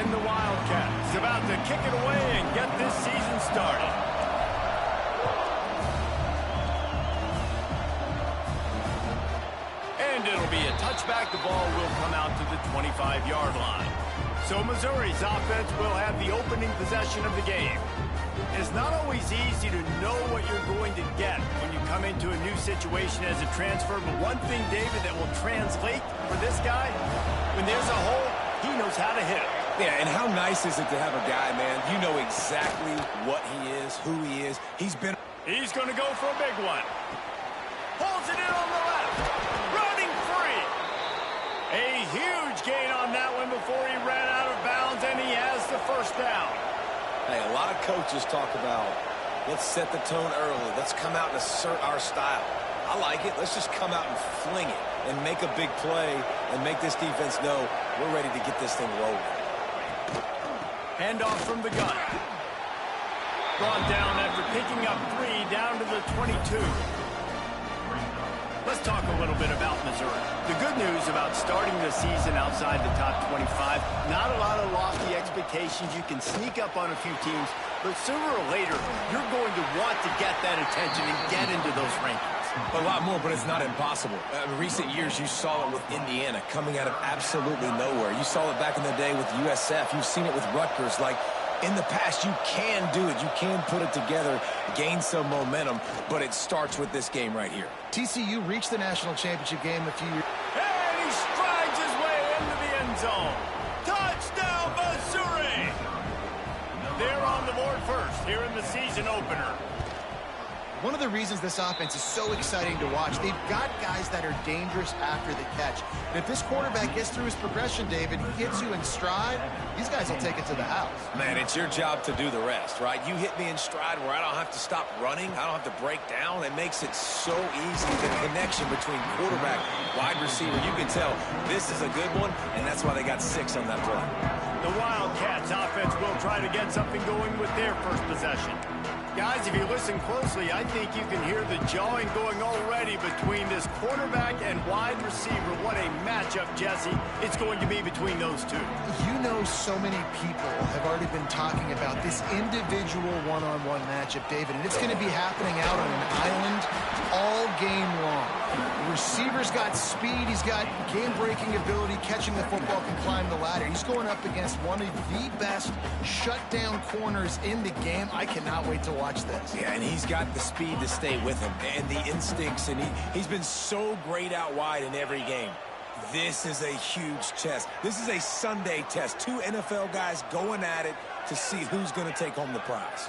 And the Wildcats about to kick it away and get this season started. And it'll be a touchback. The ball will come out to the 25-yard line. So Missouri's offense will have the opening possession of the game. It's not always easy to know what you're going to get when you come into a new situation as a transfer. But one thing, David, that will translate for this guy, when there's a hole, he knows how to hit it. Yeah, and how nice is it to have a guy, man, you know exactly what he is, who he is. He's going to go for a big one. Pulls it in on the left. Running free. A huge gain on that one before he ran out of bounds, and he has the first down. Hey, a lot of coaches talk about, let's set the tone early. Let's come out and assert our style. I like it. Let's just come out and fling it and make a big play and make this defense know we're ready to get this thing rolling. Handoff from the gun. Brought down after picking up 3 down to the 22. Let's talk a little bit about Missouri. The good news about starting the season outside the top 25, not a lot of lofty expectations. You can sneak up on a few teams, but sooner or later, you're going to want to get that attention and get into those rankings. A lot more, but it's not impossible. In recent years, you saw it with Indiana coming out of absolutely nowhere. You saw it back in the day with USF. You've seen it with Rutgers. Like, in the past, you can do it. You can put it together, gain some momentum, but it starts with this game right here. TCU reached the national championship game a few years. And he strides his way into the end zone. Touchdown, Missouri! They're on the board first here in the season opener. One of the reasons this offense is so exciting to watch, they've got guys that are dangerous after the catch. And if this quarterback gets through his progression, David, he hits you in stride, these guys will take it to the house. Man, it's your job to do the rest, right? You hit me in stride where I don't have to stop running. I don't have to break down. It makes it so easy, the connection between quarterback, wide receiver. You can tell this is a good one, and that's why they got 6 on that play. The Wildcats offense will try to get something going with their first possession. Guys, if you listen closely, I think you can hear the jawing going already between this quarterback and wide receiver. What a matchup, Jesse, it's going to be between those two. You know, so many people have already been talking about this individual one-on-one matchup, David, and it's going to be happening out on an island all game long. The receiver's got speed, he's got game-breaking ability, catching the football, can climb the ladder. He's going up against one of the best shutdown corners in the game. I cannot wait to watch this. Yeah, and he's got the speed to stay with him and the instincts, and he's been so great out wide in every game. This is a huge test. This is a Sunday test. 2 NFL guys going at it to see who's going to take home the prize.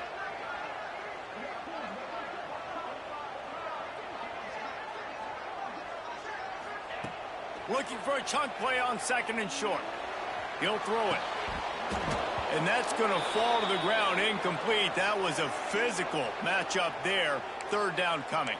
Looking for a chunk play on 2nd and short. He'll throw it. And that's going to fall to the ground incomplete. That was a physical matchup there. 3rd down coming.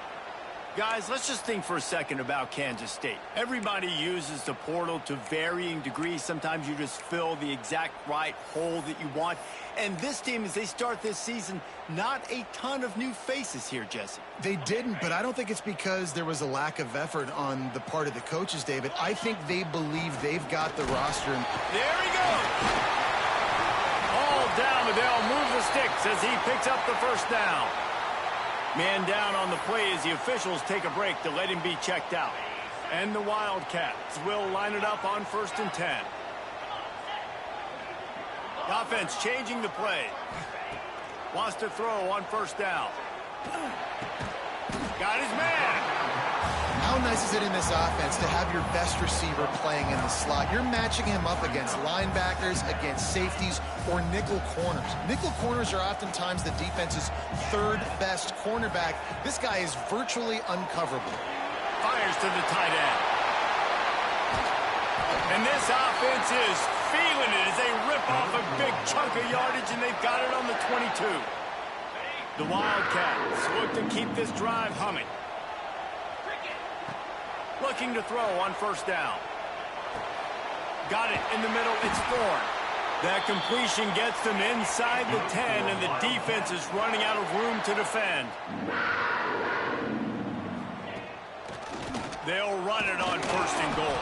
Guys, let's just think for a second about Kansas State. Everybody uses the portal to varying degrees. Sometimes you just fill the exact right hole that you want. And this team, as they start this season, not a ton of new faces here, Jesse. They didn't, but I don't think it's because there was a lack of effort on the part of the coaches, David. I think they believe they've got the roster. There he goes. All down, but they'll move the sticks as he picks up the first down. Man down on the play as the officials take a break to let him be checked out. And the Wildcats will line it up on 1st and 10. The offense changing the play. Wants to throw on 1st down. Got his man. How nice is it in this offense to have your best receiver playing in the slot? You're matching him up against linebackers, against safeties, or nickel corners. Nickel corners are oftentimes the defense's 3rd best cornerback. This guy is virtually uncoverable. Fires to the tight end. And this offense is feeling it as they rip off a big chunk of yardage, and they've got it on the 22. The Wildcats look to keep this drive humming. Looking to throw on 1st down. Got it in the middle. It's Thorne. That completion gets them inside the 10, and the defense is running out of room to defend. They'll run it on 1st and goal.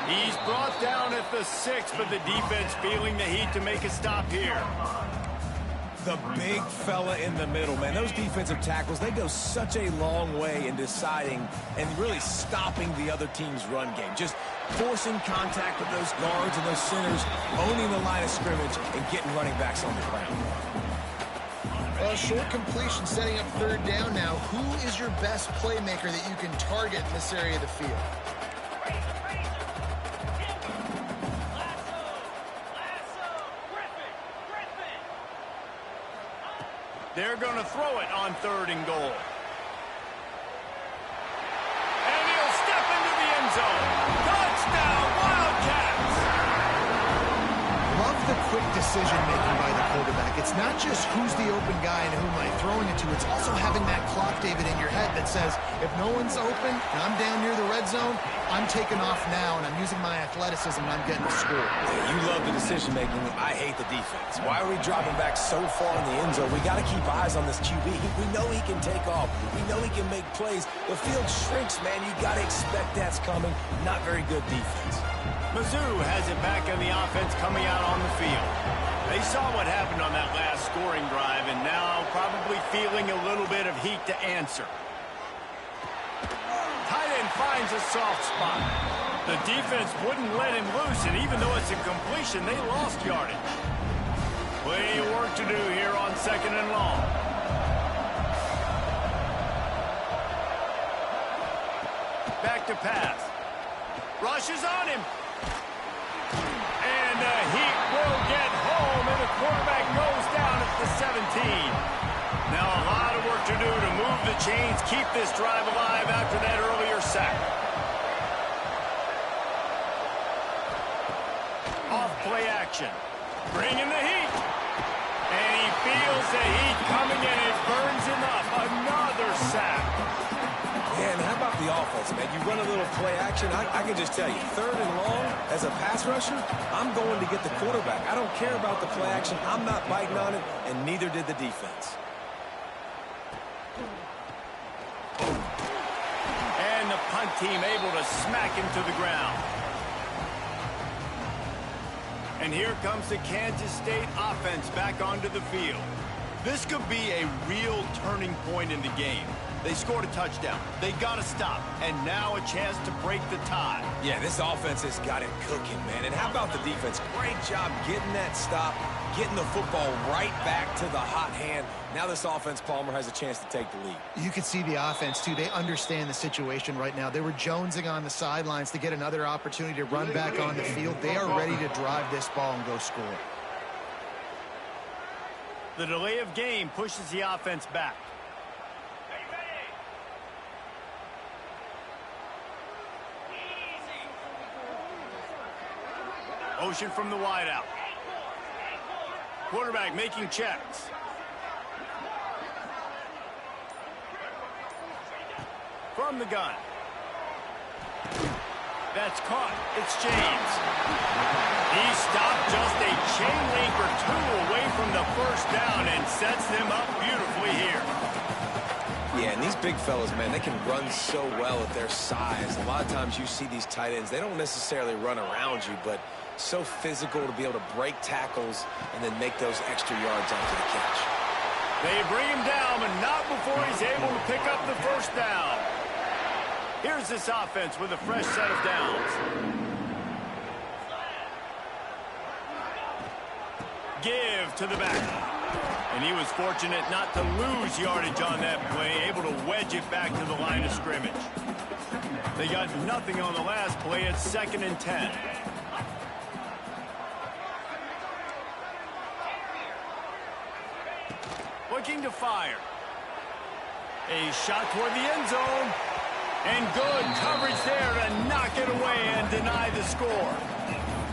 He's brought down at the 6, but the defense feeling the heat to make a stop here. The big fella in the middle, man. Those defensive tackles, they go such a long way in deciding and really stopping the other team's run game. Just forcing contact with those guards and those centers, owning the line of scrimmage, and getting running backs on the ground. Well, short completion setting up 3rd down now. Who is your best playmaker that you can target in this area of the field? They're going to throw it on 3rd and goal. And he'll step into the end zone. Touchdown, Wildcats! Love the quick decision-making by the quarterback. It's not just who's the open guy and who am I throwing it to. It's also having that clock, David, in your head that says, if no one's open and I'm down near the red zone, I'm taking off now, and I'm using my athleticism, and I'm getting a score. Yeah, you love the decision-making. I hate the defense. Why are we dropping back so far in the end zone? We got to keep eyes on this QB. We know he can take off. We know he can make plays. The field shrinks, man. You got to expect that's coming. Not very good defense. Mizzou has it back on the offense coming out on the field. They saw what happened on that last scoring drive, and now probably feeling a little bit of heat to answer. Tight end finds a soft spot. The defense wouldn't let him loose, and even though it's a completion, they lost yardage. Plenty of work to do here on 2nd and long. Back to pass. Rushes on him. And the Heat will get home, and the quarterback goes down at the 17. Now a lot of work to do to move the chains, keep this drive alive after that earlier sack. Off play action. Bringing the heat. And he feels the heat coming, and it burns him up. Another sack. Yeah, and how about the offense, man? You run a little play action. I can just tell you, 3rd and long, as a pass rusher, I'm going to get the quarterback. I don't care about the play action. I'm not biting on it, and neither did the defense. And the punt team able to smack him to the ground. And here comes the Kansas State offense back onto the field. This could be a real turning point in the game. They scored a touchdown. They got to stop. And now a chance to break the tie. Yeah, this offense has got it cooking, man. And how about the defense? Great job getting that stop, getting the football right back to the hot hand. Now this offense, Palmer, has a chance to take the lead. You can see the offense, too. They understand the situation right now. They were jonesing on the sidelines to get another opportunity to run back on the field. They are ready to drive this ball and go score. The delay of game pushes the offense back. Motion from the wideout. Quarterback making checks. From the gun. That's caught. It's James. He stopped just a chain link or 2 away from the 1st down and sets them up beautifully here. Yeah, and these big fellas, man, they can run so well at their size. A lot of times you see these tight ends, they don't necessarily run around you, but so physical to be able to break tackles and then make those extra yards after the catch. They bring him down, but not before he's able to pick up the 1st down. Here's this offense with a fresh set of downs. Give to the back. And he was fortunate not to lose yardage on that play, able to wedge it back to the line of scrimmage. They got nothing on the last play. It's 2nd and 10. Looking to fire. A shot toward the end zone. And good coverage there to knock it away and deny the score.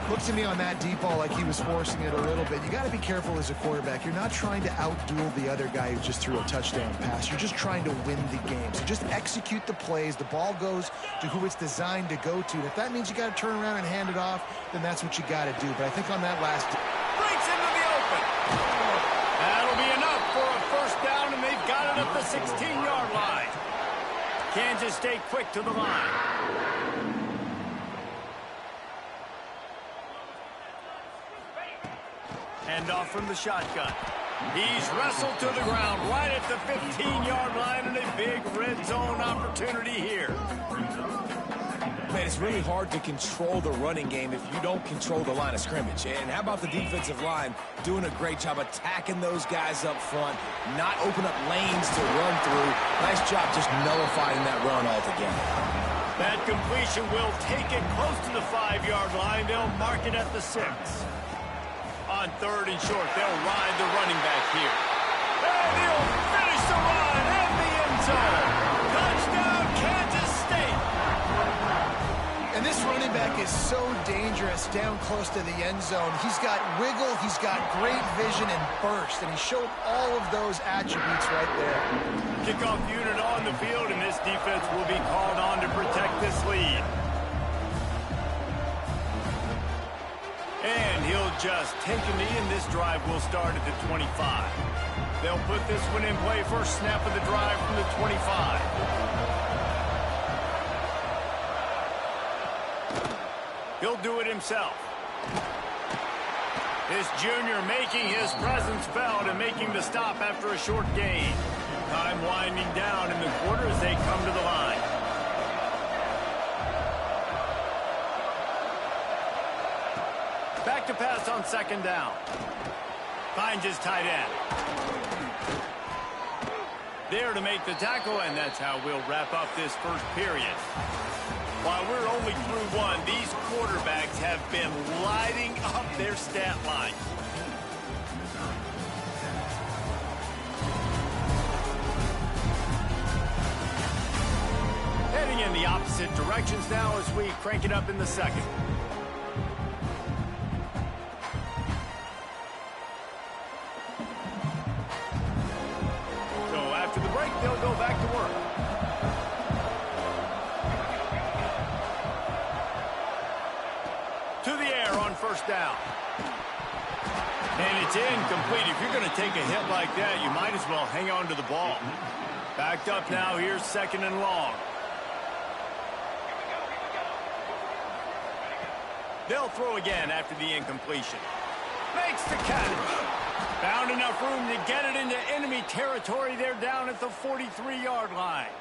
Looks to me on that deep ball like he was forcing it a little bit. You got to be careful as a quarterback. You're not trying to outduel the other guy who just threw a touchdown pass. You're just trying to win the game. So just execute the plays. The ball goes to who it's designed to go to. And if that means you got to turn around and hand it off, then that's what you got to do. But I think on that last... Breaks into the open. That'll be enough for a 1st down, and they've got it at the 16-yard line. Kansas State quick to the line. Hand off from the shotgun. He's wrestled to the ground right at the 15-yard line, and a big red zone opportunity here. Man, it's really hard to control the running game if you don't control the line of scrimmage. And how about the defensive line doing a great job attacking those guys up front, not open up lanes to run through. Nice job just nullifying that run altogether. That completion will take it close to the 5-yard line. They'll mark it at the 6. On 3rd and short, they'll ride the running back here. And he'll finish the run in the end zone. Touchdown, Kansas State. And this running back is so dangerous down close to the end zone. He's got wiggle, he's got great vision and burst, and he showed all of those attributes right there. Kickoff unit on the field, and this defense will be called on to protect this lead. And he'll just take a knee, and this drive will start at the 25. They'll put this one in play. First snap of the drive from the 25. He'll do it himself. This junior making his presence felt and making the stop after a short gain. Time winding down in the quarter as they come to the line. Back to pass on 2nd down. Finds his tight end. There to make the tackle, and that's how we'll wrap up this first period. While we're only through one, these quarterbacks have been lighting up their stat line. Heading in the opposite directions now as we crank it up in the 2nd. So after the break, they'll go back to work. To the air on 1st down. And it's incomplete. If you're going to take a hit like that, you might as well hang on to the ball. Backed up now. Here's 2nd and long. They'll throw again after the incompletion. Makes the catch. Found enough room to get it into enemy territory. They're down at the 43-yard line.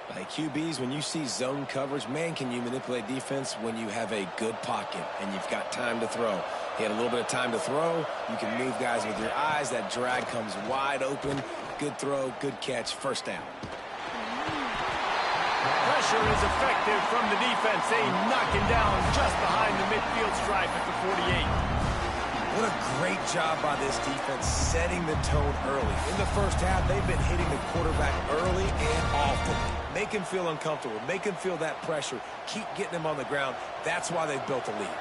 Like QBs, when you see zone coverage, man, can you manipulate defense when you have a good pocket and you've got time to throw. He had a little bit of time to throw. You can move guys with your eyes. That drag comes wide open. Good throw, good catch, 1st down. Pressure is effective from the defense. They knock him down just behind the midfield stripe at the 48. What a great job by this defense setting the tone early. In the first half, they've been hitting the quarterback early and often. Make him feel uncomfortable. Make him feel that pressure. Keep getting him on the ground. That's why they've built a lead.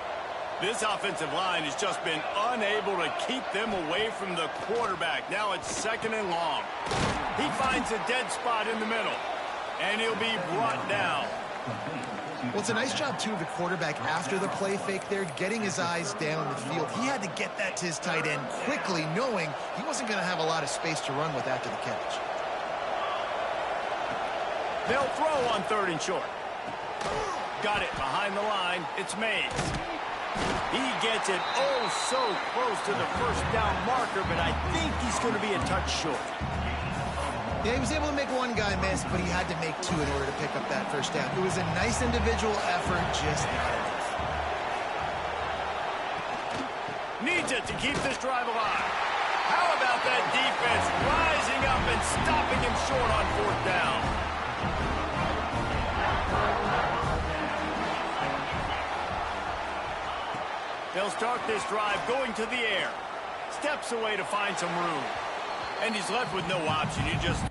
This offensive line has just been unable to keep them away from the quarterback. Now it's 2nd and long. He finds a dead spot in the middle, and he'll be brought down. Well, it's a nice job, too, of the quarterback after the play fake there, getting his eyes down the field. He had to get that to his tight end quickly, knowing he wasn't going to have a lot of space to run with after the catch. They'll throw on 3rd and short. Got it behind the line. It's Mays. He gets it oh so close to the 1st down marker, but I think he's going to be a touch short. Yeah, he was able to make one guy miss, but he had to make 2 in order to pick up that 1st down. It was a nice individual effort, just not enough. Needs it to keep this drive alive. How about that defense rising up and stopping him short on 4th down? They'll start this drive going to the air. Steps away to find some room. And he's left with no option. He just...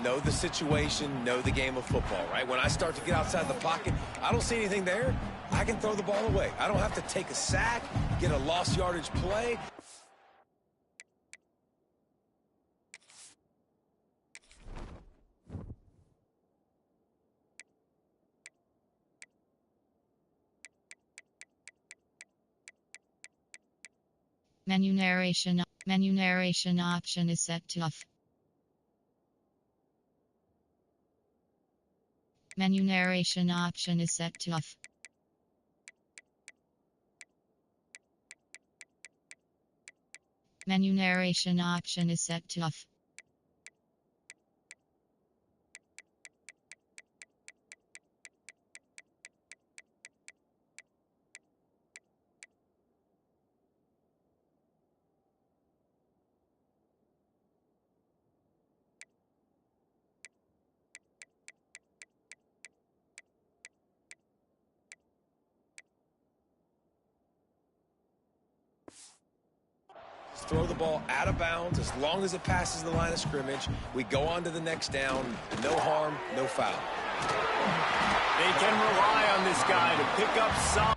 know the situation, know the game of football, right? When I start to get outside the pocket, I don't see anything there, I can throw the ball away. I don't have to take a sack, get a lost yardage play. Menu narration. Menu narration option is set to off. Menu narration option is set to off. Menu narration option is set to off. Throw the ball out of bounds as long as it passes the line of scrimmage. We go on to the next down. No harm, no foul. They can rely on this guy to pick up some.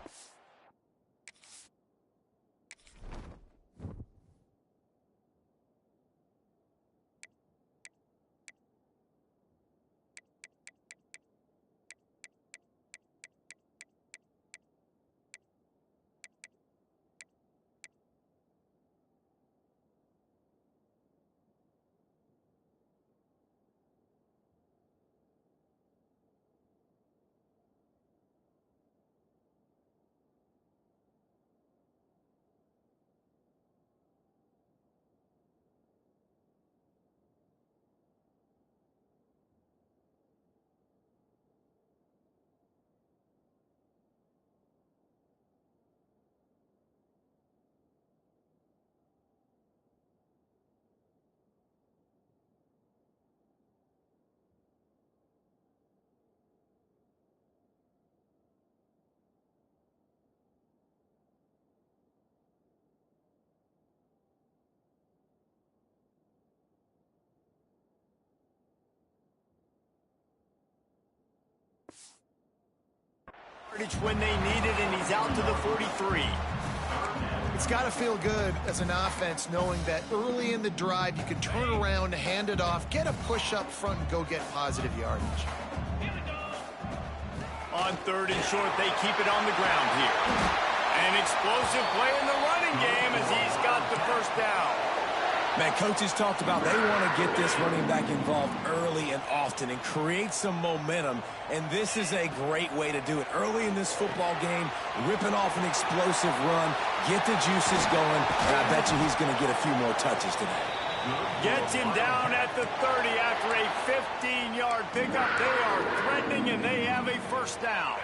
When they need it, and he's out to the 43. It's got to feel good as an offense knowing that early in the drive you can turn around, hand it off, get a push up front, and go get positive yardage. On 3rd and short, they keep it on the ground here. An explosive play in the running game as he's got the first down. Man, coaches talked about they want to get this running back involved early and often and create some momentum, and this is a great way to do it. Early in this football game, ripping off an explosive run, get the juices going, and I bet you he's going to get a few more touches today. Gets him down at the 30 after a 15-yard pickup. They are threatening, and they have a first down.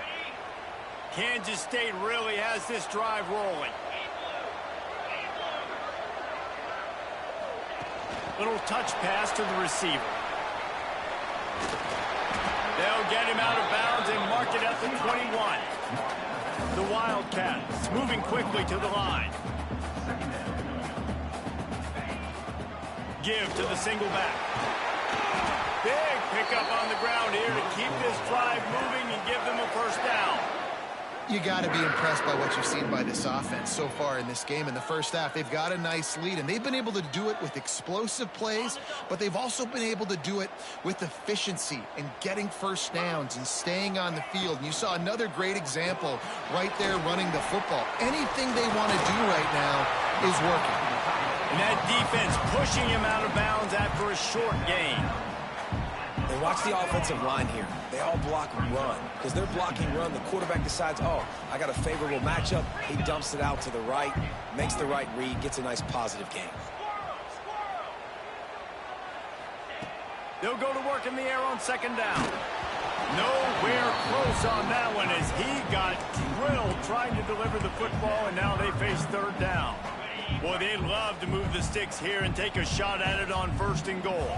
Kansas State really has this drive rolling. Little touch pass to the receiver. They'll get him out of bounds and mark it at the 21. The Wildcats moving quickly to the line. Give to the single back. Big pickup on the ground here to keep this drive moving and give them a first down. You got to be impressed by what you've seen by this offense so far in this game. In the first half, they've got a nice lead, and they've been able to do it with explosive plays, but they've also been able to do it with efficiency and getting first downs and staying on the field. And you saw another great example right there running the football. Anything they want to do right now is working. And that defense pushing him out of bounds after a short gain. And watch the offensive line here. They all block run. Because they're blocking run, the quarterback decides, oh, I got a favorable matchup. He dumps it out to the right, makes the right read, gets a nice positive gain. They'll go to work in the air on 2nd down. Nowhere close on that one as he got drilled trying to deliver the football, and now they face 3rd down. Boy, they'd love to move the sticks here and take a shot at it on 1st and goal.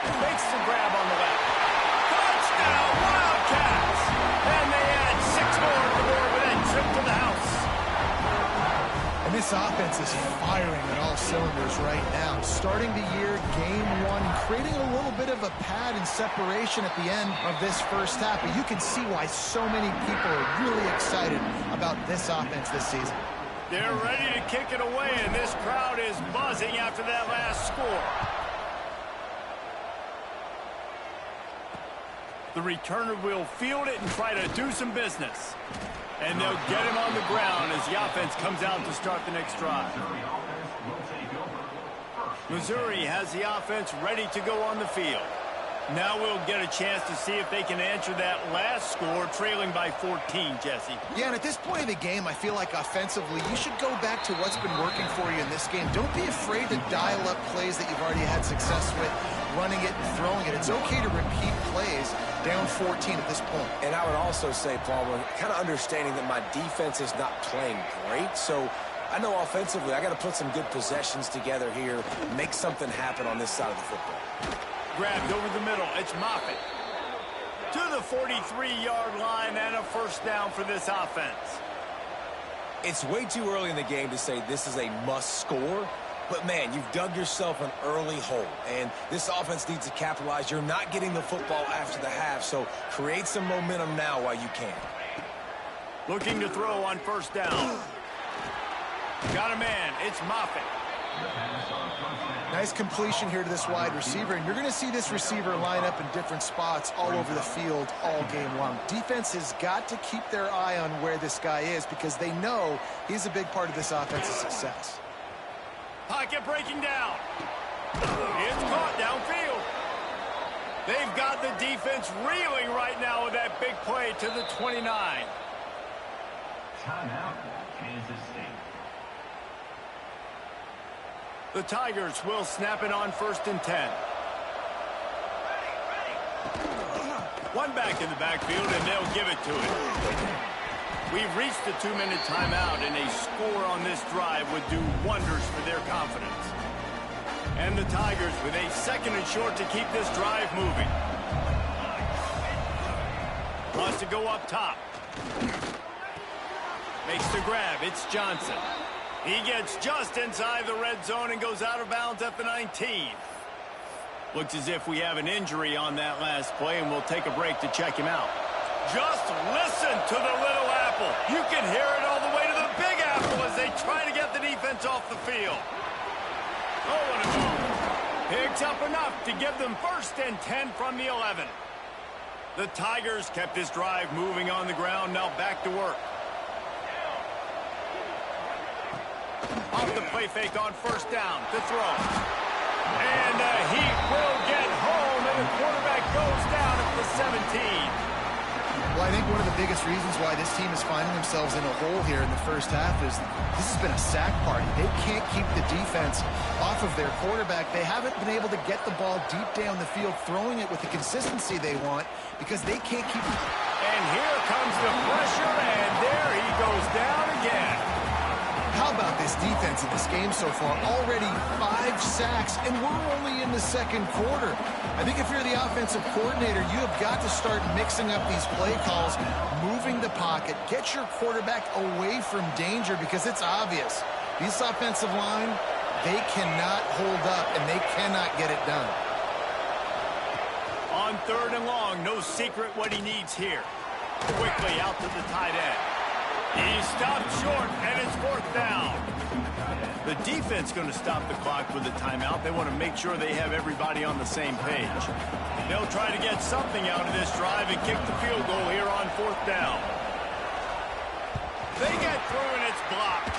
Makes the grab on the left. Touchdown, Wildcats! And they add 6 more to the board with that trip to the house. And this This offense is firing on all cylinders right now. Starting the year, game one, creating a little bit of a pad and separation at the end of this first half. But you can see why so many people are really excited about this offense this season. They're ready to kick it away, and this crowd is buzzing after that last score. The returner will field it and try to do some business. And they'll get him on the ground as the offense comes out to start the next drive. Missouri has the offense ready to go on the field. Now we'll get a chance to see if they can answer that last score, trailing by 14, Jesse. Yeah, and at this point in the game, I feel like offensively, you should go back to what's been working for you in this game. Don't be afraid to dial up plays that you've already had success with, running it and throwing it. It's okay to repeat plays down 14 at this point. And I would also say, Palmer, kind of understanding that my defense is not playing great, so I know offensively I got to put some good possessions together here, make something happen on this side of the football. Grabbed over the middle. It's Moffitt. To the 43-yard line and a first down for this offense. It's way too early in the game to say this is a must score, but man, you've dug yourself an early hole, and this offense needs to capitalize. You're not getting the football after the half, so create some momentum now while you can. Looking to throw on first down. Got a man. It's Moffitt. Nice completion here to this wide receiver, and you're going to see this receiver line up in different spots all over the field all game long. Defense has got to keep their eye on where this guy is because they know he's a big part of this offense's success. Pocket breaking down. It's caught downfield. They've got the defense reeling right now with that big play to the 29. Timeout, Kansas State. The Tigers will snap it on 1st and 10. One back in the backfield, and they'll give it to it. We've reached the 2-minute timeout, and a score on this drive would do wonders for their confidence. And the Tigers with a 2nd and short to keep this drive moving. Wants to go up top. Makes the grab. It's Johnson. He gets just inside the red zone and goes out of bounds at the 19. Looks as if we have an injury on that last play, and we'll take a break to check him out. Just listen to the little apple. You can hear it all the way to the big apple as they try to get the defense off the field. Oh, what a move. Picks up enough to give them 1st and 10 from the 11. The Tigers kept this drive moving on the ground, now back to work. Off the play fake on first down to throw. And he will get home, and the quarterback goes down at the 17. Well, I think one of the biggest reasons why this team is finding themselves in a hole here in the first half is this has been a sack party. They can't keep the defense off of their quarterback. They haven't been able to get the ball deep down the field, throwing it with the consistency they want because they can't keep it. And here comes the pressure, and there he goes down again. How about this defense in this game so far? Already 5 sacks, and we're only in the 2nd quarter. I think if you're the offensive coordinator, you have got to start mixing up these play calls, moving the pocket, get your quarterback away from danger because it's obvious. This offensive line, they cannot hold up, and they cannot get it done. On 3rd and long, no secret what he needs here. Quickly out to the tight end. He stopped short, and it's 4th down. The defense going to stop the clock with a timeout. They want to make sure they have everybody on the same page. They'll try to get something out of this drive and kick the field goal here on 4th down. They get through, and it's blocked.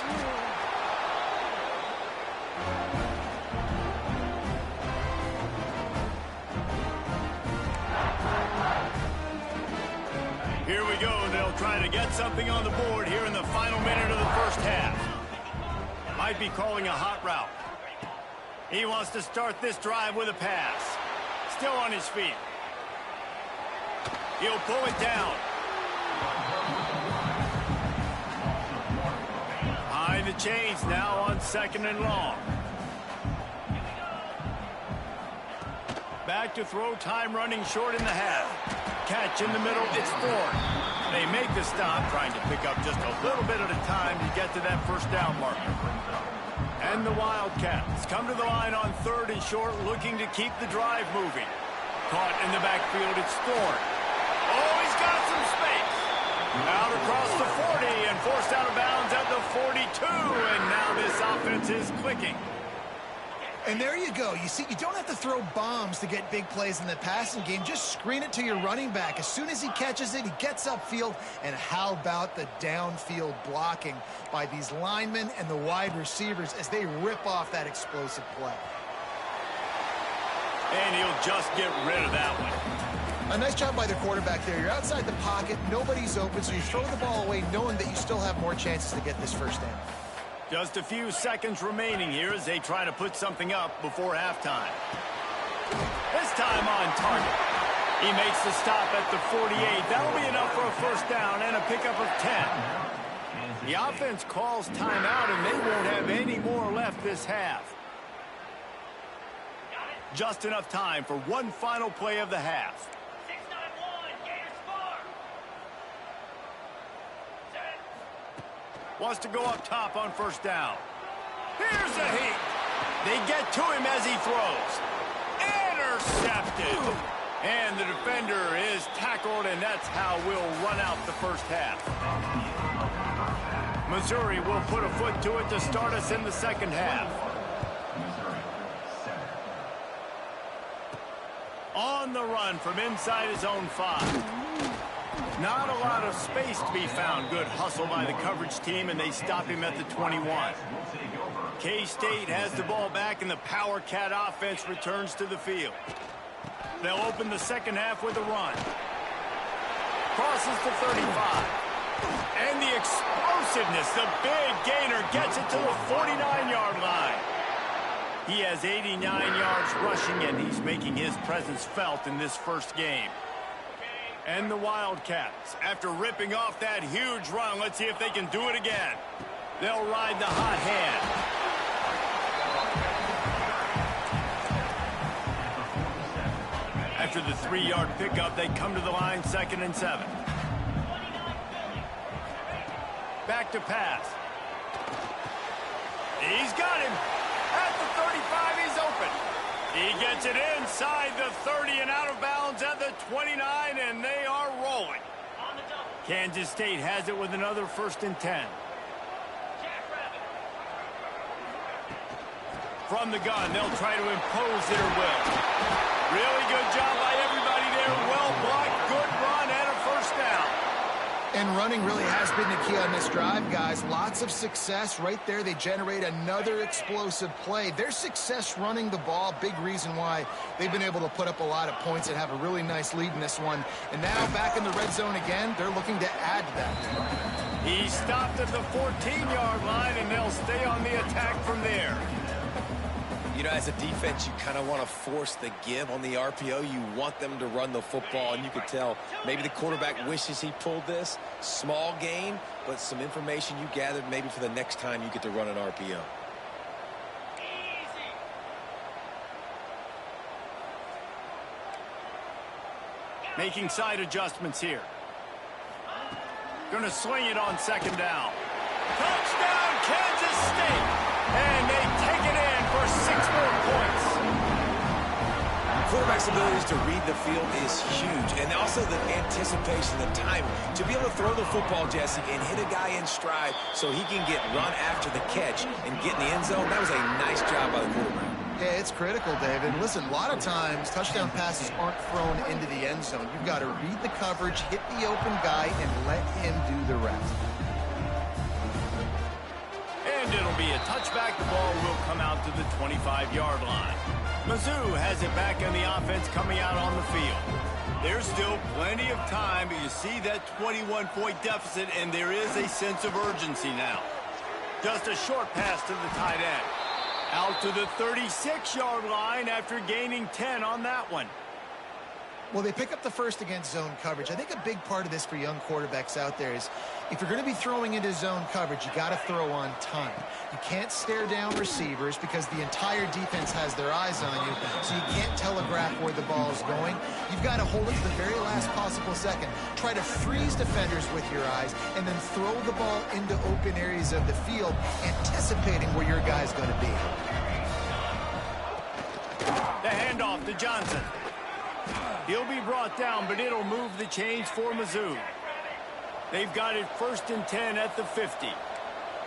Here we go. They'll try to get something on the board here in the final minute of the first half. Might be calling a hot route. He wants to start this drive with a pass. Still on his feet. He'll pull it down. Behind the chains now on 2nd and long. Back to throw, time running short in the half. Catch in the middle, it's Thorne. They make the stop, trying to pick up just a little bit at a time to get to that first down marker. And the Wildcats come to the line on 3rd and short, looking to keep the drive moving. Caught in the backfield, it's Thorne. Oh, he's got some space. Out across the 40 and forced out of bounds at the 42. And now this offense is clicking. And there you go. You see, you don't have to throw bombs to get big plays in the passing game. Just screen it to your running back. As soon as he catches it, he gets upfield. And how about the downfield blocking by these linemen and the wide receivers as they rip off that explosive play. And he'll just get rid of that one. A nice job by the quarterback there. You're outside the pocket, nobody's open, so you throw the ball away knowing that you still have more chances to get this first down. Just a few seconds remaining here as they try to put something up before halftime. This time on target. He makes the stop at the 48. That'll be enough for a first down and a pickup of 10. The offense calls timeout, and they won't have any more left this half. Just enough time for one final play of the half. Wants to go up top on first down. Here's a heat. They get to him as he throws. Intercepted. And the defender is tackled, and that's how we'll run out the first half. Missouri will put a foot to it to start us in the second half. On the run from inside his own 5. Not a lot of space to be found. Good hustle by the coverage team, and they stop him at the 21. K-State has the ball back, and the Power Cat offense returns to the field. They'll open the second half with a run. Crosses to 35. And the explosiveness, the big gainer, gets it to the 49-yard line. He has 89 yards rushing, and he's making his presence felt in this first game. And the Wildcats, after ripping off that huge run, let's see if they can do it again. They'll ride the hot hand. After the 3-yard pickup, they come to the line 2nd and 7. Back to pass. He's got him. At the 35, he's open. He gets it inside the 30 and out of bounds at the 29, and they are rolling. Kansas State has it with another 1st and 10. From the gun, they'll try to impose their will. Really good job by everybody there. Well blocked, good run, and a first down. And running really has been the key on this drive, guys. Lots of success right there. They generate another explosive play. Their success running the ball, big reason why they've been able to put up a lot of points and have a really nice lead in this one. And now back in the red zone again, they're looking to add to that. He stopped at the 14-yard line, and they'll stay on the attack from there. You know, as a defense, you kind of want to force the give on the RPO. You want them to run the football, and you could tell maybe the quarterback wishes he pulled this. Small gain, but some information you gathered maybe for the next time you get to run an RPO. Making side adjustments here. Going to swing it on 2nd down. Touchdown, Kansas State! And they take it in for 6 more points. Quarterback's abilities to read the field is huge, and also the anticipation, the timing. To be able to throw the football, Jesse, and hit a guy in stride so he can get run after the catch and get in the end zone, that was a nice job by the quarterback. Yeah, it's critical, David. Listen, a lot of times touchdown passes aren't thrown into the end zone. You've got to read the coverage, hit the open guy, and let him do the rest. And it'll be a touchback. The ball will come out to the 25-yard line. Mizzou has it back on the offense coming out on the field. There's still plenty of time, but you see that 21-point deficit, and there is a sense of urgency now. Just a short pass to the tight end. Out to the 36-yard line after gaining 10 on that one. Well, they pick up the first against zone coverage. I think a big part of this for young quarterbacks out there is if you're going to be throwing into zone coverage, you got to throw on time. You can't stare down receivers because the entire defense has their eyes on you, so you can't telegraph where the ball is going. You've got to hold it to the very last possible second. Try to freeze defenders with your eyes and then throw the ball into open areas of the field, anticipating where your guy's going to be. The handoff to Johnson. He'll be brought down, but it'll move the chains for Mizzou. They've got it 1st and 10 at the 50.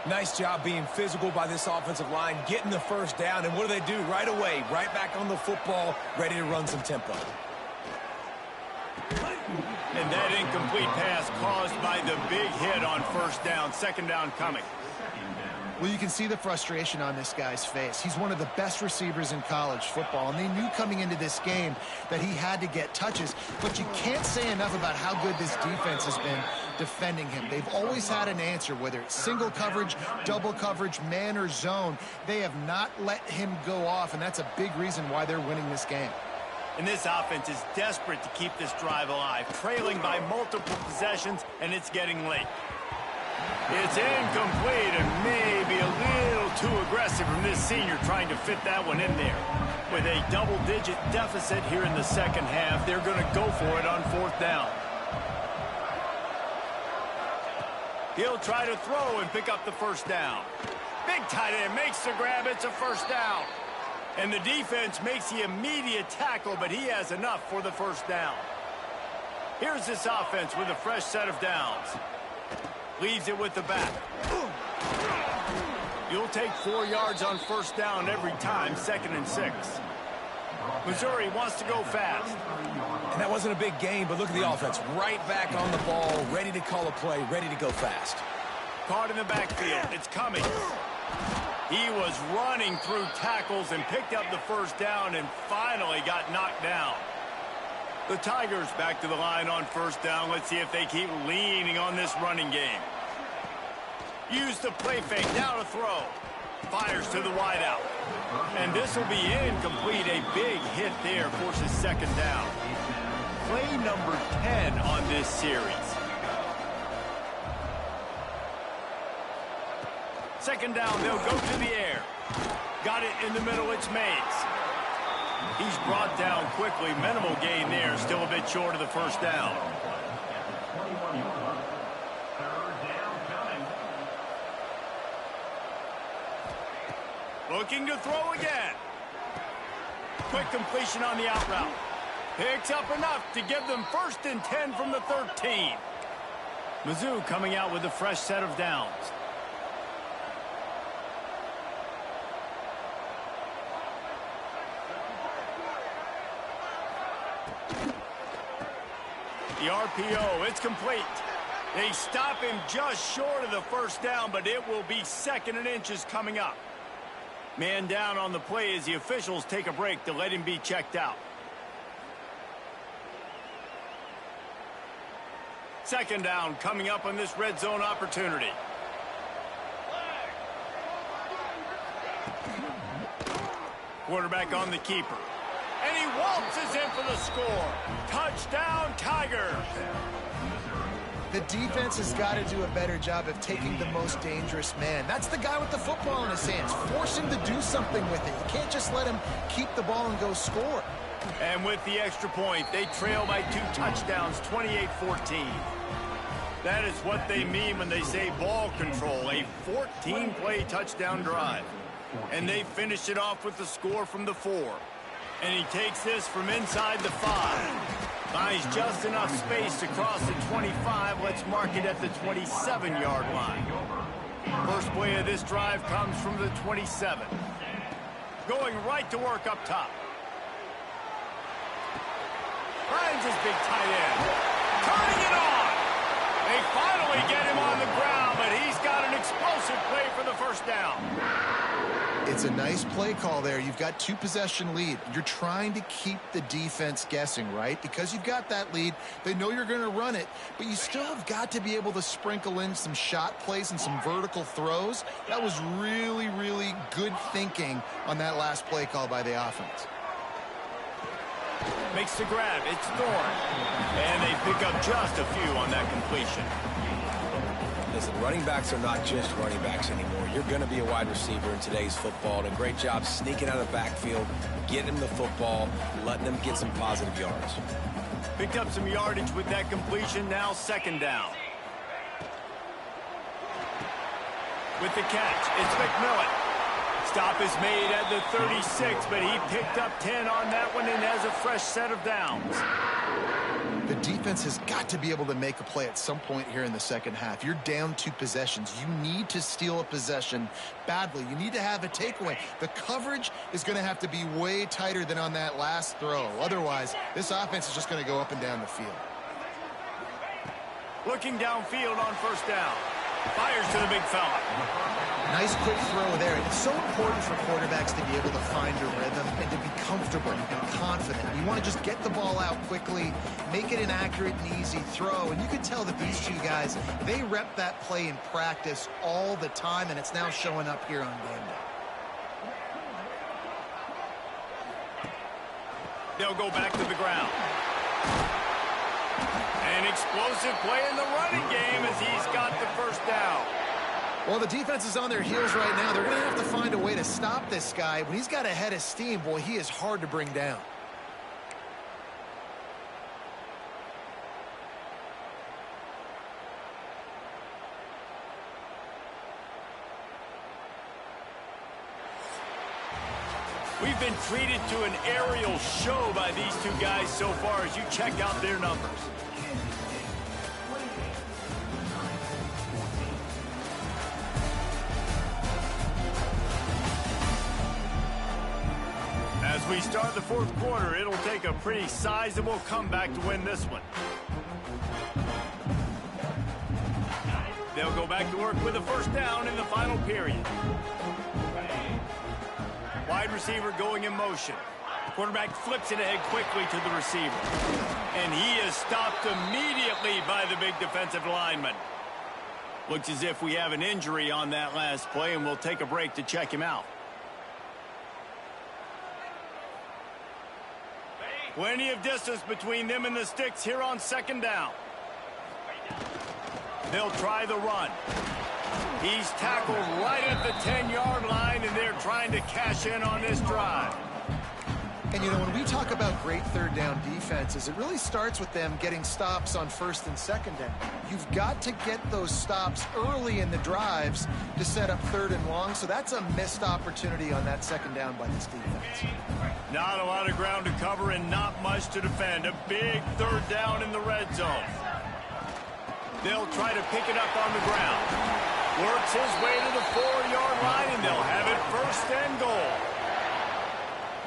Nice job being physical by this offensive line, getting the first down, and what do they do right away? Right back on the football, ready to run some tempo. And that incomplete pass caused by the big hit on 1st down, 2nd down coming. Well, you can see the frustration on this guy's face. He's one of the best receivers in college football, and they knew coming into this game that he had to get touches, but you can't say enough about how good this defense has been defending him. They've always had an answer, whether it's single coverage, double coverage, man or zone. They have not let him go off, and that's a big reason why they're winning this game. And this offense is desperate to keep this drive alive, trailing by multiple possessions, and it's getting late. It's incomplete and maybe a little too aggressive from this senior trying to fit that one in there. With a double-digit deficit here in the 2nd half, they're going to go for it on 4th down. He'll try to throw and pick up the 1st down. Big tight end makes the grab. It's a 1st down. And the defense makes the immediate tackle, but he has enough for the 1st down. Here's this offense with a fresh set of downs. Leaves it with the back. You'll take 4 yards on 1st down every time, 2nd and 6. Missouri wants to go fast. And that wasn't a big game, but look at the offense. Right back on the ball, ready to call a play, ready to go fast. Caught in the backfield. It's coming. He was running through tackles and picked up the 1st down and finally got knocked down. The Tigers back to the line on 1st down. Let's see if they keep leaning on this running game. Use the play fake. Now to throw. Fires to the wideout. And this will be incomplete. A big hit there forces 2nd down. Play number 10 on this series. 2nd down. They'll go to the air. Got it in the middle. It's Mays. He's brought down quickly. Minimal gain there. Still a bit short of the 1st down. Looking to throw again. Quick completion on the out route. Picks up enough to give them 1st and 10 from the 13. Mizzou coming out with a fresh set of downs. The RPO, it's complete. They stop him just short of the 1st down, but it will be 2nd and inches coming up. Man down on the play as the officials take a break to let him be checked out. 2nd down coming up on this red zone opportunity. Quarterback on the keeper. And he waltzes in for the score. Touchdown, Tigers. The defense has got to do a better job of taking the most dangerous man. That's the guy with the football in his hands. Force him to do something with it. You can't just let him keep the ball and go score. And with the extra point, they trail by 2 touchdowns, 28-14. That is what they mean when they say ball control, a 14-play touchdown drive. And they finish it off with the score from the 4. And he takes this from inside the 5. Finds just enough space to cross the 25. Let's mark it at the 27-yard line. First play of this drive comes from the 27. Going right to work up top. Finds his big tight end. Turning it on. They finally get him on the ground, but he's got an explosive play for the 1st down. It's a nice play call there. You've got 2-possession lead. You're trying to keep the defense guessing, right? Because you've got that lead, they know you're going to run it, but you still have got to be able to sprinkle in some shot plays and some vertical throws. That was really, really good thinking on that last play call by the offense. Makes the grab. It's Thorne. And they pick up just a few on that completion. Listen, running backs are not just running backs anymore. You're going to be a wide receiver in today's football. And a great job sneaking out of the backfield, getting him the football, letting him get some positive yards. Picked up some yardage with that completion. Now second down. With the catch, it's McMillan. Stop is made at the 36, but he picked up 10 on that one and has a fresh set of downs. The defense has got to be able to make a play at some point here in the second half. You're down 2 possessions. You need to steal a possession badly. You need to have a takeaway. The coverage is going to have to be way tighter than on that last throw. Otherwise, this offense is just going to go up and down the field. Looking downfield on first down. Fires to the big fella. Nice quick throw there. It's so important for quarterbacks to be able to find a rhythm and to be comfortable and confident. You want to just get the ball out quickly, make it an accurate and easy throw. And you can tell that these two guys, they rep that play in practice all the time, and it's now showing up here on game day. They'll go back to the ground. An explosive play in the running game as he's got the first down. Well, the defense is on their heels right now. They're going to have to find a way to stop this guy. When he's got a head of steam, boy, he is hard to bring down. We've been treated to an aerial show by these two guys so far as you check out their numbers. As we start the fourth quarter, it'll take a pretty sizable comeback to win this one. They'll go back to work with a first down in the final period. Wide receiver going in motion. Quarterback flips it ahead quickly to the receiver. And he is stopped immediately by the big defensive lineman. Looks as if we have an injury on that last play, and we'll take a break to check him out. Plenty of distance between them and the sticks here on second down. They'll try the run. He's tackled right at the 10-yard line, and they're trying to cash in on this drive. And, you know, when we talk about great third down defenses, it really starts with them getting stops on first and second down. You've got to get those stops early in the drives to set up third and long, so that's a missed opportunity on that second down by this defense. Not a lot of ground to cover and not much to defend. A big third down in the red zone. They'll try to pick it up on the ground. Works his way to the 4-yard line, and they'll have it first and goal.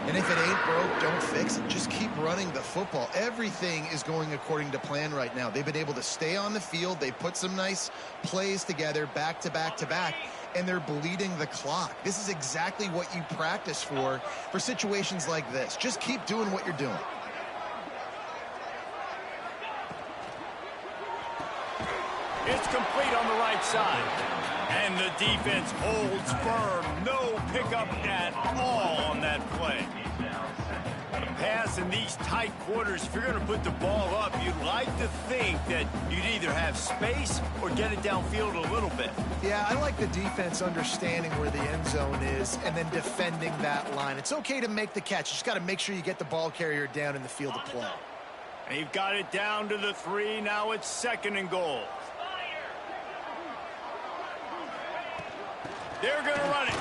And if it ain't broke, don't fix it. Just keep running the football. Everything is going according to plan right now. They've been able to stay on the field. They put some nice plays together back to back to back, and they're bleeding the clock. This is exactly what you practice for situations like this. Just keep doing what you're doing. It's complete on the right side. And the defense holds firm. No pickup at all on that play. A pass in these tight quarters, if you're going to put the ball up, you'd like to think that you'd either have space or get it downfield a little bit. Yeah, I like the defense understanding where the end zone is and then defending that line. It's okay to make the catch. You just got to make sure you get the ball carrier down in the field of play. They've got it down to the 3. Now it's second and goal. They're going to run it.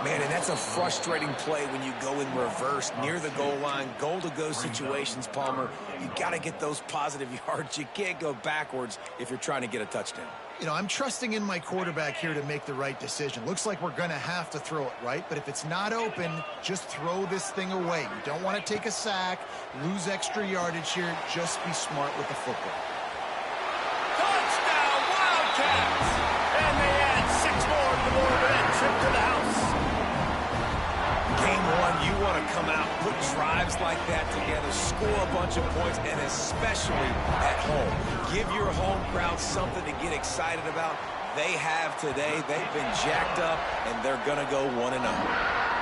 Man, and that's a frustrating play when you go in reverse near the goal line. Goal-to-go situations, Palmer. You got to get those positive yards. You can't go backwards if you're trying to get a touchdown. You know, I'm trusting in my quarterback here to make the right decision. Looks like we're going to have to throw it, right? But if it's not open, just throw this thing away. You don't want to take a sack, lose extra yardage here. Just be smart with the football. Touchdown, Wildcats! And they add 6 more to the board with that trip to the house. Game 1, you want to come out, put drives like that together, score a bunch of points, and especially at home. Give your home crowd something to get excited about. They have today. They've been jacked up, and they're going to go 1-0.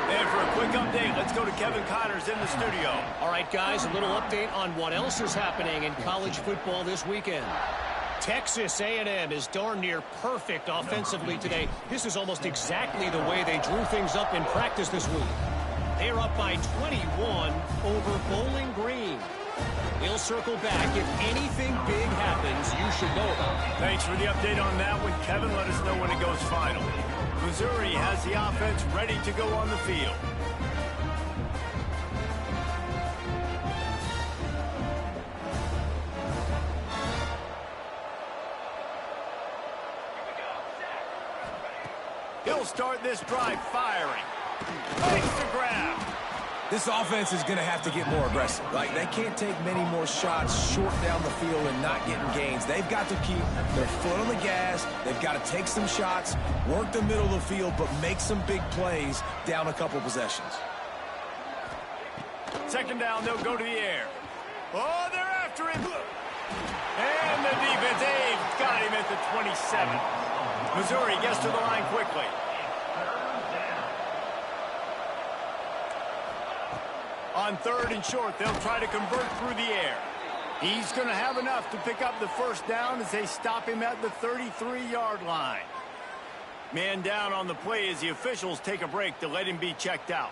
And for a quick update, let's go to Kevin Connors in the studio. All right, guys, a little update on what else is happening in college football this weekend. Texas A&M is darn near perfect offensively today. This is almost exactly the way they drew things up in practice this week. They're up by 21 over Bowling Green. We'll circle back. If anything big happens, you should know about it. Thanks for the update on that one, Kevin. Let us know when it goes final. Missouri has the offense ready to go on the field. He'll start this drive firing. Makes the grab. This offense is going to have to get more aggressive. Like, they can't take many more shots short down the field and not getting gains. They've got to keep their foot on the gas. They've got to take some shots, work the middle of the field, but make some big plays down a couple possessions. Second down, they'll go to the air. Oh, they're after him. And the defense, they've got him at the 27. Missouri gets to the line quickly. On third and short, they'll try to convert through the air. He's going to have enough to pick up the first down as they stop him at the 33-yard line. Man down on the play as the officials take a break to let him be checked out.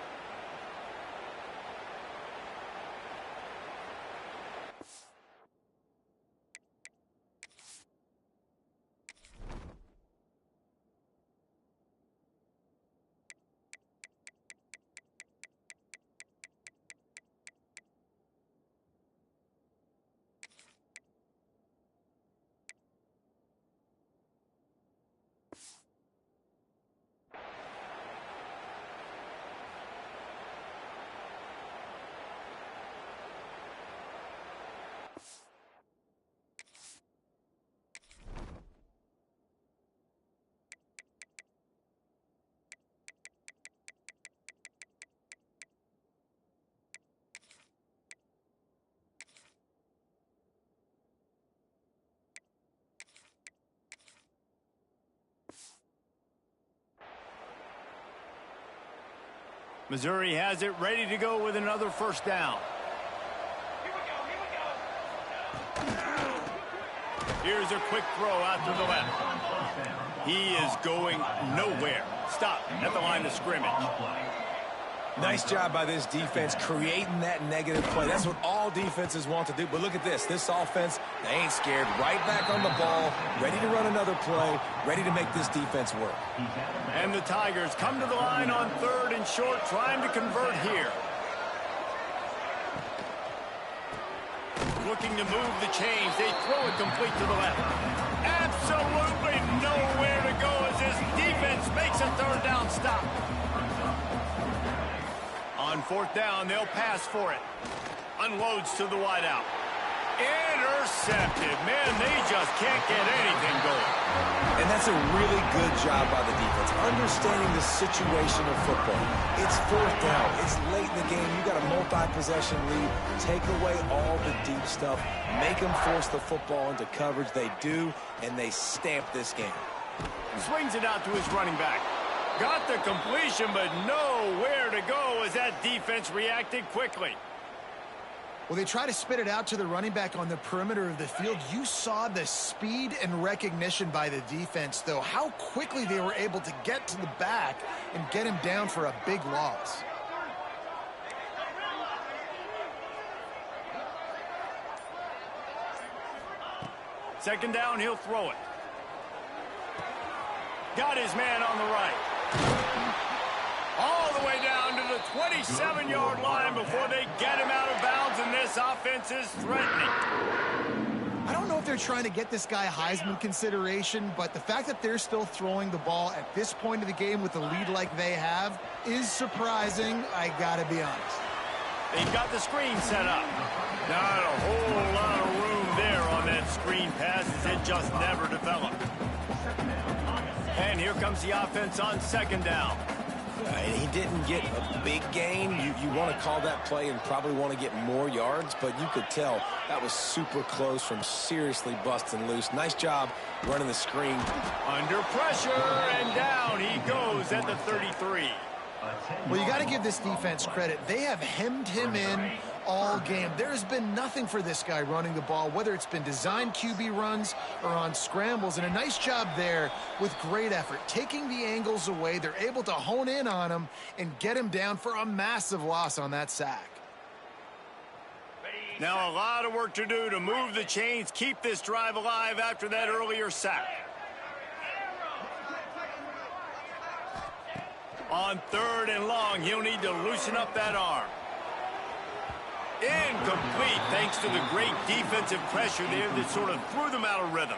Missouri has it ready to go with another first down. Here's a quick throw out to the left. He is going nowhere. Stop at the line of scrimmage. Nice job by this defense creating that negative play. That's what all defenses want to do. But look at this. This offense, they ain't scared. Right back on the ball, ready to run another play, ready to make this defense work. And the Tigers come to the line on third and short, trying to convert here. Looking to move the chains. They throw it complete to the left. Absolutely nowhere to go as this defense makes a third down stop. On fourth down, they'll pass for it. Unloads to the wideout. Intercepted. Man, they just can't get anything going. And that's a really good job by the defense, understanding the situation of football. It's fourth down. It's late in the game. You got a multi-possession lead. Take away all the deep stuff. Make them force the football into coverage. They do, and they stamp this game. Swings it out to his running back. Got the completion, but nowhere to go as that defense reacted quickly. Well, they try to spit it out to the running back on the perimeter of the field. You saw the speed and recognition by the defense, though, how quickly they were able to get to the back and get him down for a big loss. Second down, he'll throw it. Got his man on the right. All the way down to the 27-yard line before they get him out of bounds, and this offense is threatening. I don't know if they're trying to get this guy Heisman consideration, but the fact that they're still throwing the ball at this point of the game with a lead like they have is surprising, I gotta be honest. They've got the screen set up. Not a whole lot of room there on that screen pass as it just never developed. And here comes the offense on second down. And he didn't get a big gain. You want to call that play and probably want to get more yards, but you could tell that was super close from seriously busting loose. Nice job running the screen. Under pressure, and down he goes at the 33. Well, you got to give this defense credit. They have hemmed him in all game. There's been nothing for this guy running the ball, whether it's been designed QB runs or on scrambles, and a nice job there with great effort. Taking the angles away, they're able to hone in on him and get him down for a massive loss on that sack. Now a lot of work to do to move the chains, keep this drive alive after that earlier sack. On 3rd and long, he'll need to loosen up that arm. Incomplete thanks to the great defensive pressure there that sort of threw them out of rhythm.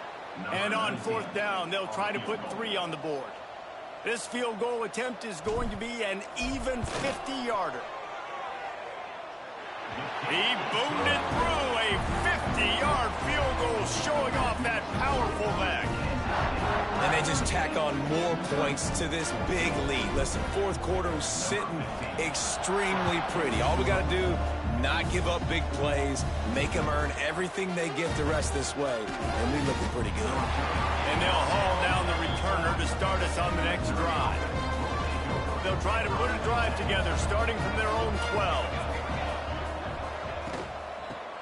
And on 4th down, they'll try to put 3 on the board. This field goal attempt is going to be an even 50-yarder. He boomed it through, a 50-yard field goal showing off that powerful leg. And they just tack on more points to this big lead. Listen, 4th quarter was sitting extremely pretty. All we got to do, not give up big plays, make them earn everything they get the rest this way, and we looking pretty good. And they'll haul down the returner to start us on the next drive. They'll try to put a drive together, starting from their own 12.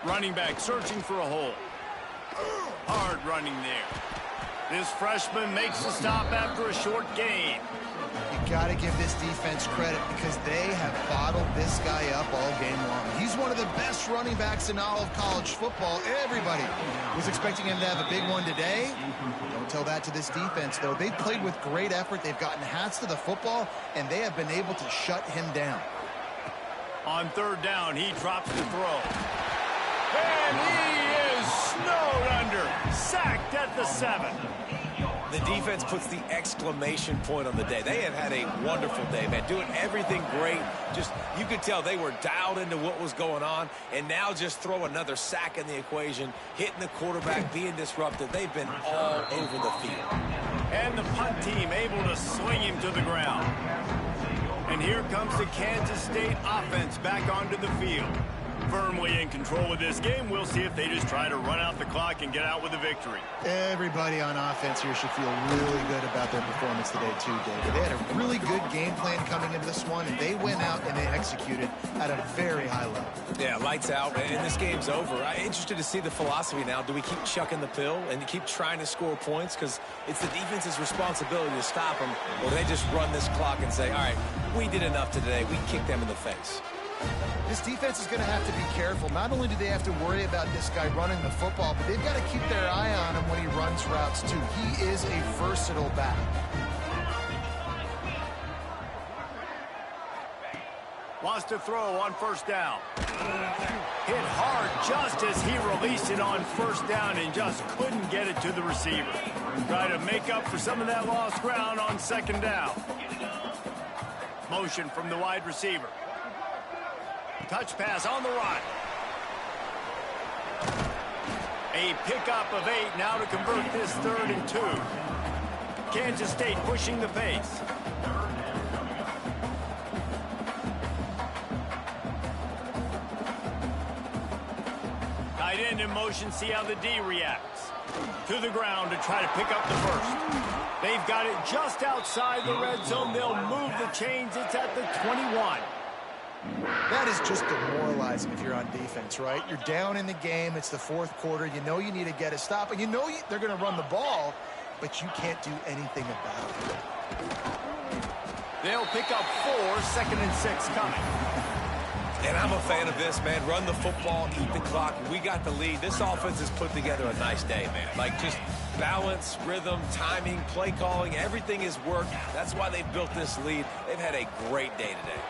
Running back searching for a hole. Hard running there. This freshman makes a stop after a short gain. You got to give this defense credit because they have bottled this guy up all game long. He's one of the best running backs in all of college football. Everybody was expecting him to have a big one today. Don't tell that to this defense, though. They've played with great effort. They've gotten hats to the football, and they have been able to shut him down. On 3rd down, he drops the throw. And he is snowed under, sacked at the 7. The defense puts the exclamation point on the day. They have had a wonderful day, man, doing everything great. Just, you could tell they were dialed into what was going on, and now just throw another sack in the equation, hitting the quarterback, being disruptive. They've been all over the field. And the punt team able to swing him to the ground. And here comes the Kansas State offense back onto the field. Firmly in control of this game. We'll see if they just try to run out the clock and get out with a victory. Everybody on offense here should feel really good about their performance today too, David. They had a really good game plan coming into this one, and they went out and they executed at a very high level. Yeah, lights out, and this game's over. I'm interested to see the philosophy now. Do we keep chucking the pill and keep trying to score points? Because it's the defense's responsibility to stop them, or they just run this clock and say, all right, we did enough today. We kicked them in the face. This defense is going to have to be careful. Not only do they have to worry about this guy running the football, but they've got to keep their eye on him when he runs routes, too. He is a versatile back. Lost a throw on 1st down. Hit hard just as he released it on 1st down and just couldn't get it to the receiver. Try to make up for some of that lost ground on 2nd down. Motion from the wide receiver. Touch pass on the right. A pickup of 8 now to convert this 3rd and 2. Kansas State pushing the pace. Tight end in motion, see how the D reacts. To the ground to try to pick up the 1st. They've got it just outside the red zone. They'll move the chains. It's at the 21. That is just demoralizing if you're on defense, right? You're down in the game. It's the 4th quarter. You know you need to get a stop, and you know they're going to run the ball, but you can't do anything about it. They'll pick up 4, 2nd and 6 coming. And I'm a fan of this, man. Run the football, eat the clock. We got the lead. This offense has put together a nice day, man. Like, just balance, rhythm, timing, play calling, everything has worked. That's why they've built this lead. They've had a great day today.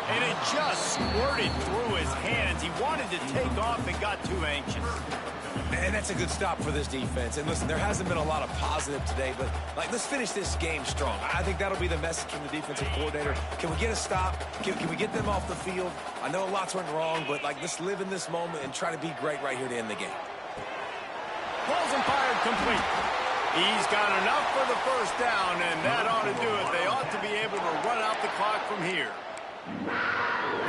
And it just squirted through his hands. He wanted to take off and got too anxious. And that's a good stop for this defense. And listen, there hasn't been a lot of positive today, but like, let's finish this game strong. I think that'll be the message from the defensive coordinator. Can we get a stop? Can we get them off the field? I know lots went wrong, but like, let's live in this moment and try to be great right here to end the game. Balls and fired complete. He's got enough for the 1st down, and that ought to do it. They ought to be able to run out the clock from here.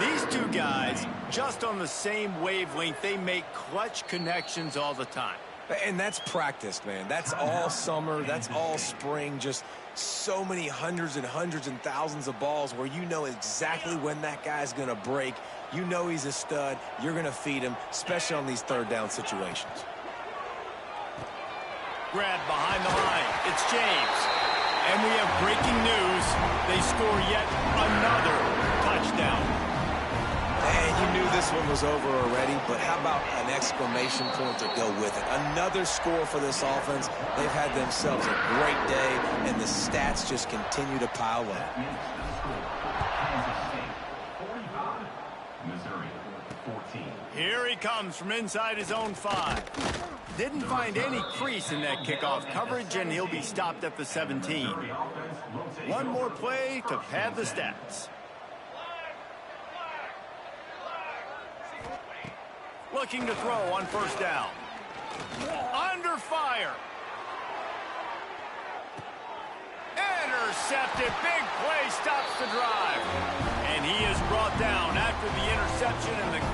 These two guys, just on the same wavelength, they make clutch connections all the time. And that's practice, man. That's all summer. That's all spring. Just so many hundreds and thousands of balls where you know exactly when that guy's going to break. You know he's a stud. You're going to feed him, especially on these third down situations. Grab behind the line. It's James. And we have breaking news. They score yet another touchdown. And you knew this one was over already, but how about an exclamation point to go with it? Another score for this offense. They've had themselves a great day, and the stats just continue to pile up. Here he comes from inside his own 5. Didn't find any crease in that kickoff coverage, and he'll be stopped at the 17. One more play to pad the stats. Looking to throw on first down. Under fire. Intercepted. Big play stops the drive. And he is brought down after the interception and the